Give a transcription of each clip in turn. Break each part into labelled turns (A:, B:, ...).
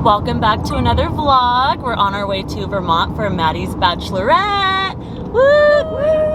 A: Welcome back to another vlog. We're on our way to Vermont for Maddie's Bachelorette. Woo!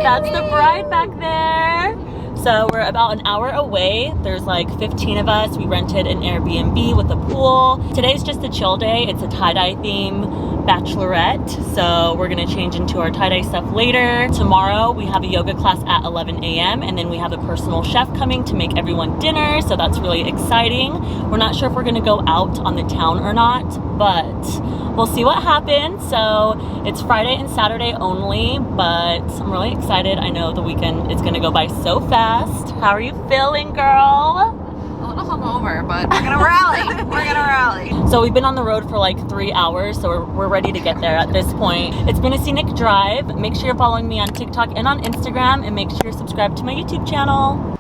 A: That's the bride back there. So we're about an hour away. There's like 15 of us. We rented an Airbnb with a pool. Today's just a chill day. It's a tie-dye theme Bachelorette. So we're gonna change into our tie-dye stuff later. Tomorrow we have a yoga class at 11 a.m. and then we have a personal chef coming to make everyone dinner. So that's really exciting. We're not sure if we're gonna go out on the town or not, but we'll see what happens. So it's Friday and Saturday only, but I'm really excited. I know the weekend is gonna go by so fast. How are you feeling, girl?
B: A little hungover, but we're gonna rally. We're gonna rally.
A: So we've been on the road for like 3 hours, so we're ready to get there at this point. It's been a scenic drive. Make sure you're following me on TikTok and on Instagram, and make sure you're subscribed to my YouTube channel.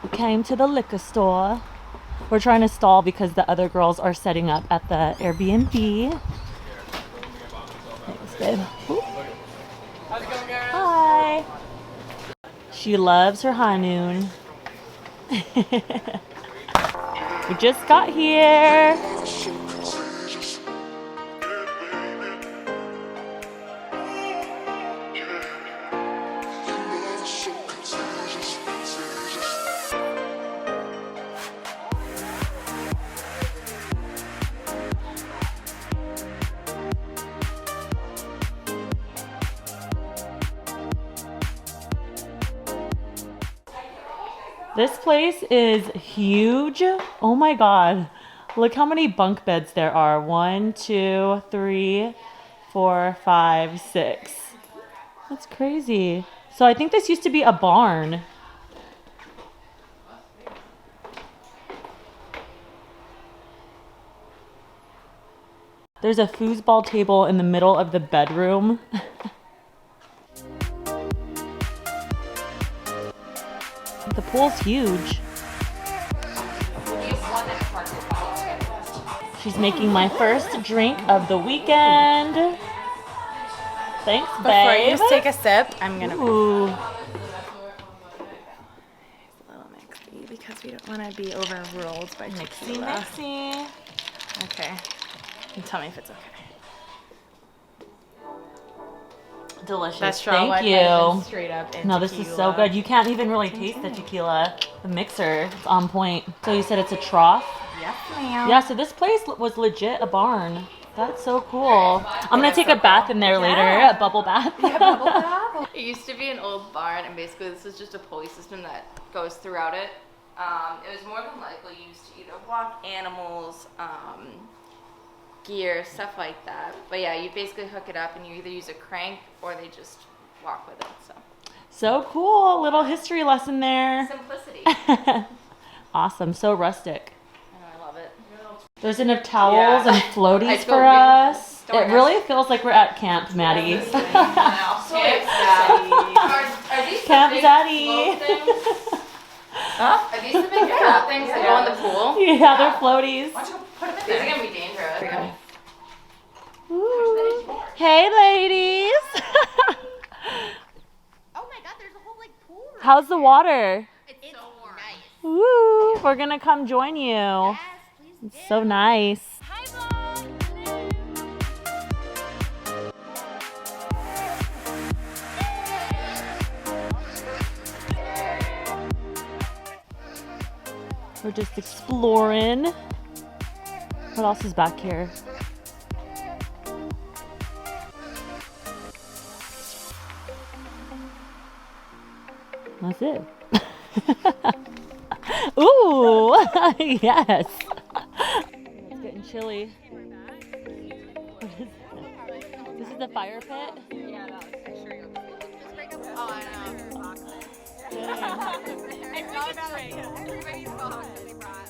A: We came to the liquor store. We're trying to stall because the other girls are setting up at the Airbnb. Thanks, babe. Ooh.
C: How's it going, guys?
A: Hi. She loves her high noon. We just got here. This place is huge. Oh my God. Look how many bunk beds there are. 1, 2, 3, 4, 5, 6. That's crazy. So I think this used to be a barn. There's a foosball table in the middle of the bedroom. The pool's huge. She's making my first drink of the weekend. Thanks, babe.
B: Before you just take a sip, I'm gonna.
A: Ooh.
B: A little mixy because we don't want to be overruled by tequila.
A: Mixy.
B: Okay. And tell me if it's okay.
A: Delicious.
B: That straw
A: Thank
B: went
A: you.
B: straight up in
A: No, this is so good. You can't even really taste the tequila. The mixer, it's on point. So you said it's a trough?
B: Yes, ma'am.
A: Yeah, so this place was legit a barn. That's so cool. I'm gonna take a bath in there later, a bubble bath.
B: Yeah, bubble bath. It used to be an old barn, and basically this is just a pulley system that goes throughout it. It was more than likely used to either walk animals, gear, stuff like that. But yeah, you basically hook it up and you either use a crank or they just walk with it.
A: So cool. Little history lesson there.
B: Simplicity.
A: Awesome. So rustic.
B: I know, I love it.
A: There's enough towels and floaties
B: feel
A: for
B: really-
A: us.
B: Don't
A: It
B: ask.
A: really feels like we're at Camp Maddie.
B: Are these
A: Camp
B: the big
A: Zaddy.
B: float things? Huh? Are these the big float things that go in the pool?
A: Yeah, they're floaties.
B: Why don't you go put them in there? These are gonna be dangerous.
A: Ooh. Hey, ladies.
D: Oh my God, there's a whole like pool room.
A: How's the water?
D: It's so warm. Nice.
A: Woo. We're gonna come join you.
D: Yes, please do.
A: It's so nice.
D: Hi, Mom.
A: We're just exploring. What else is back here? That's it. Ooh, yes. It's getting chilly. What is this? This is the fire pit?
D: Yeah, that was extra. Oh, I know.
A: Dang.
D: I felt great. Everybody's box that they brought.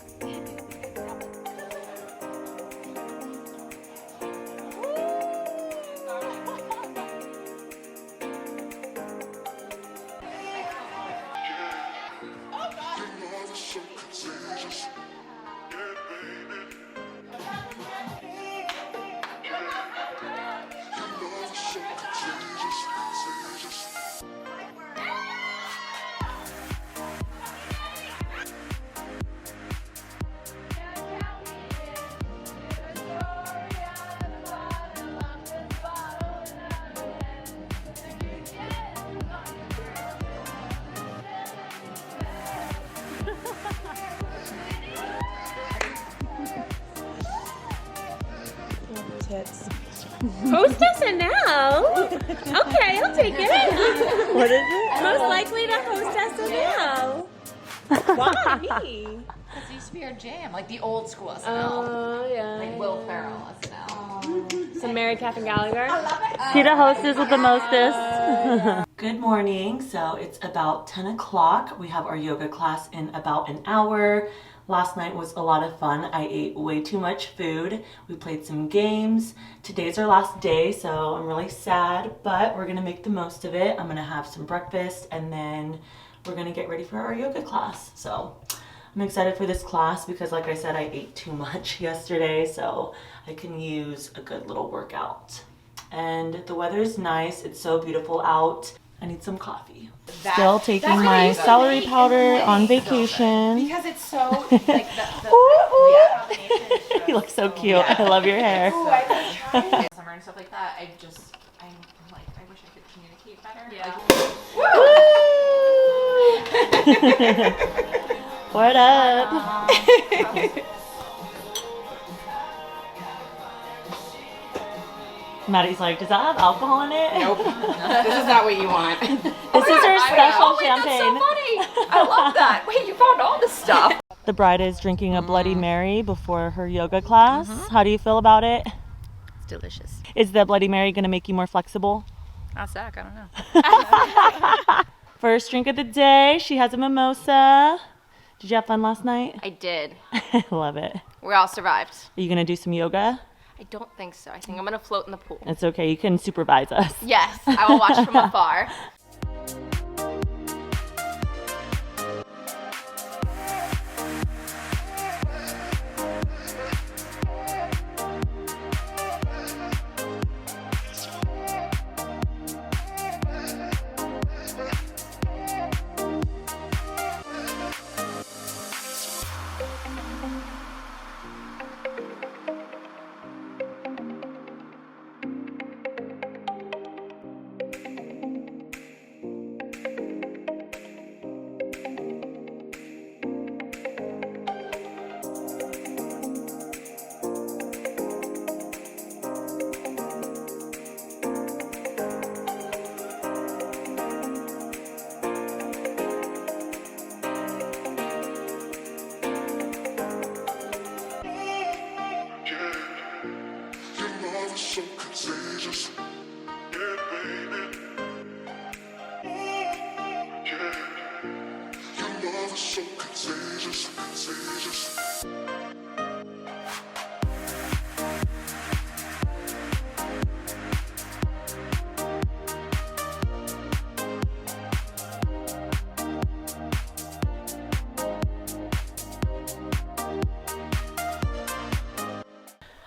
E: tits.
F: Hostess now? Okay, I'll take it.
A: What is it?
F: Most likely to hostess now. Why me?
D: Because it used to be our jam, like the old school SNL.
F: Oh, yeah.
D: Like Will Ferrell SNL.
F: Some Mary Catherine Gallagher.
A: Peter hostess with the mostest. Good morning. So it's about 10 o'clock. We have our yoga class in about an hour. Last night was a lot of fun. I ate way too much food. We played some games. Today's our last day, so I'm really sad, but we're gonna make the most of it. I'm gonna have some breakfast and then we're gonna get ready for our yoga class. So I'm excited for this class because, like I said, I ate too much yesterday, so I can use a good little workout. And the weather is nice. It's so beautiful out. I need some coffee. Still taking my celery powder on vacation.
D: Because it's so, like, the combination is just
A: You look so cute. I love your hair.
D: Ooh, I was trying summer and stuff like that. I'm like, I wish I could communicate better.
B: Yeah.
A: Like, what up? Maddie's like, does that have alcohol in it?
E: Nope. This is not what you want.
A: This is her special champagne.
B: That's so funny. I love that. Wait, you found all this stuff.
A: The bride is drinking a Bloody Mary before her yoga class. How do you feel about it?
B: It's delicious.
A: Is the Bloody Mary gonna make you more flexible?
B: I'll sack, I don't know.
A: First drink of the day, she has a mimosa. Did you have fun last night?
B: I did.
A: I love it. Are
B: We all survived.
A: you gonna do some yoga?
B: I don't think so. I think I'm gonna float in the pool.
A: It's okay, you can supervise us.
B: Yes, I will watch from afar.
G: So contagious, yeah, baby. Yeah, your love is so contagious, contagious.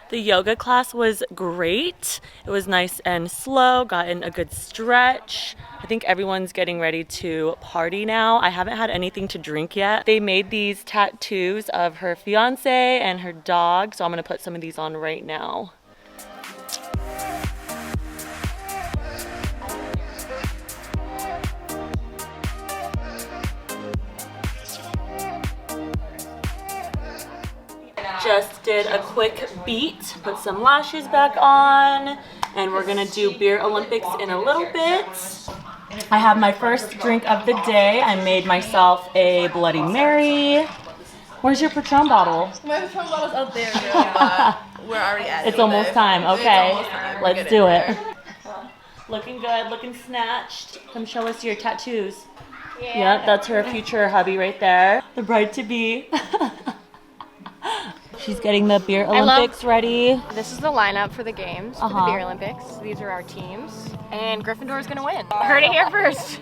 A: The yoga class was great. It was nice and slow, got in a good stretch. I think everyone's getting ready to party now. I haven't had anything to drink yet. They made these tattoos of her fiance and her dog, so I'm gonna put some of these on right now. Just did a quick beat, put some lashes back on, and we're gonna do Beer Olympics in a little bit. I have my first drink of the day. I made myself a Bloody Mary. Where's your Patron bottle?
B: My Patron bottle's out there, but we're already at it.
A: It's almost time, okay.
B: almost time. We're
A: Let's
B: getting
A: do
B: there.
A: it. Looking good, looking snatched. Come show us your tattoos. Yeah. Yep, that's her future hubby right there. The bride-to-be. She's getting the Beer Olympics ready.
B: This is the lineup for the games, for the Beer Olympics. These are our teams, and Gryffindor is gonna win. Heard it here first.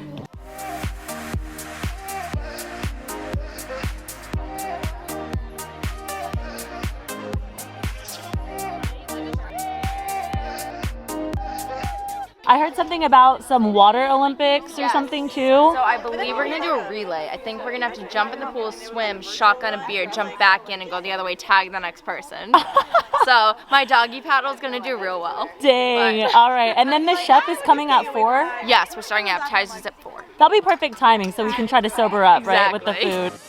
A: I heard something about some water Olympics or something too.
B: So I believe we're gonna do a relay. I think we're gonna have to jump in the pool, swim, shotgun a beer, jump back in and go the other way, tag the next person. So my doggy paddle is gonna do real well.
A: Dang, all right. And then the chef is coming at 4?
B: Yes, we're starting appetizers at 4.
A: That'll be perfect timing so we can try to sober up, right, with the
B: Exactly.
A: food.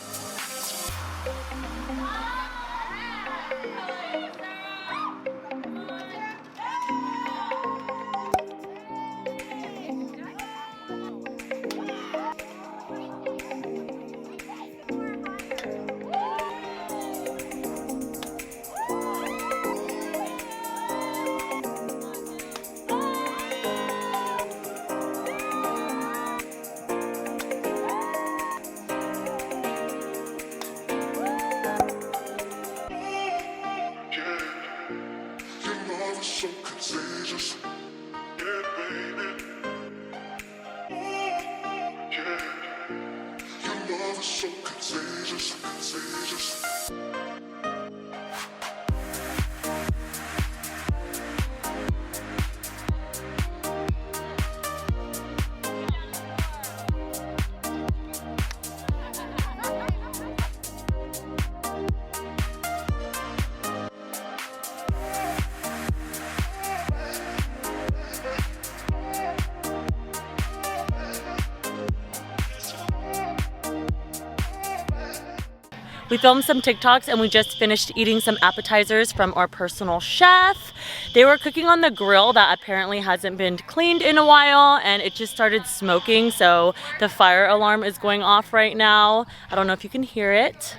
A: We filmed some TikToks and we just finished eating some appetizers from our personal chef. They were cooking on the grill that apparently hasn't been cleaned in a while, and it just started smoking, so the fire alarm is going off right now. I don't know if you can hear it.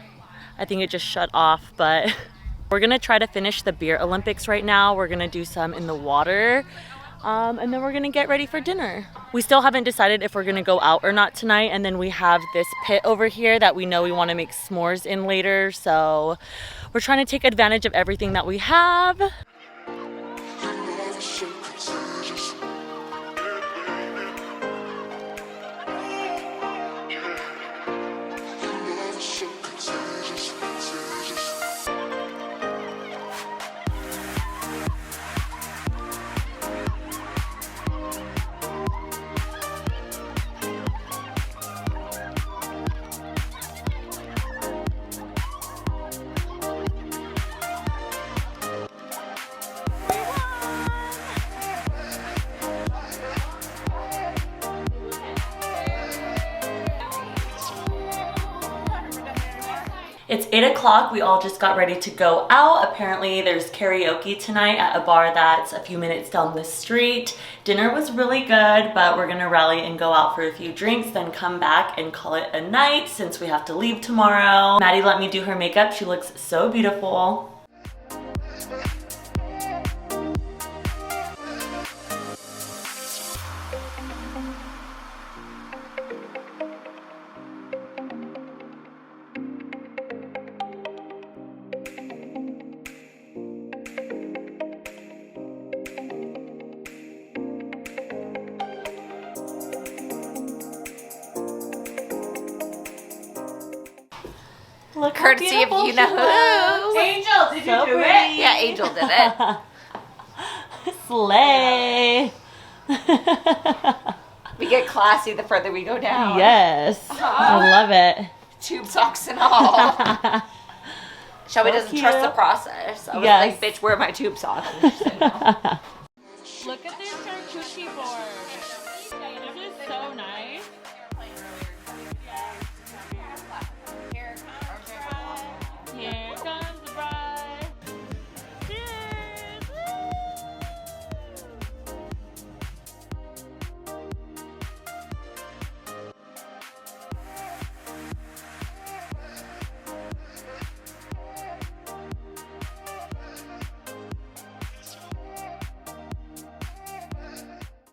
A: I think it just shut off, but we're gonna try to finish the beer Olympics right now. We're gonna do some in the water. And then we're gonna get ready for dinner. We still haven't decided if we're gonna go out or not tonight, and then we have this pit over here that we know we wanna make s'mores in later, so we're trying to take advantage of everything that we have.
G: Your love is so contagious. Your love is so contagious, contagious.
A: It's 8 o'clock. We all just got ready to go out. Apparently there's karaoke tonight at a bar that's a few minutes down the street. Dinner was really good, but we're gonna rally and go out for a few drinks, then come back and call it a night since we have to leave tomorrow. Maddie let me do her makeup. She looks so beautiful. Look how
B: Courtesy of
A: beautiful
B: you know
A: she
B: who.
A: looks.
F: Angel, did
A: So
F: you do
A: pretty.
F: it?
B: Yeah, Angel did it.
A: Slay.
B: We get classy the further we go down.
A: Yes, I love it.
B: Tube socks and all. Shelby
A: So
B: doesn't trust the
A: cute.
B: process. I was
A: Yes.
B: like, bitch, where are my tube socks? And she said, no.
F: Look at this charcuterie board.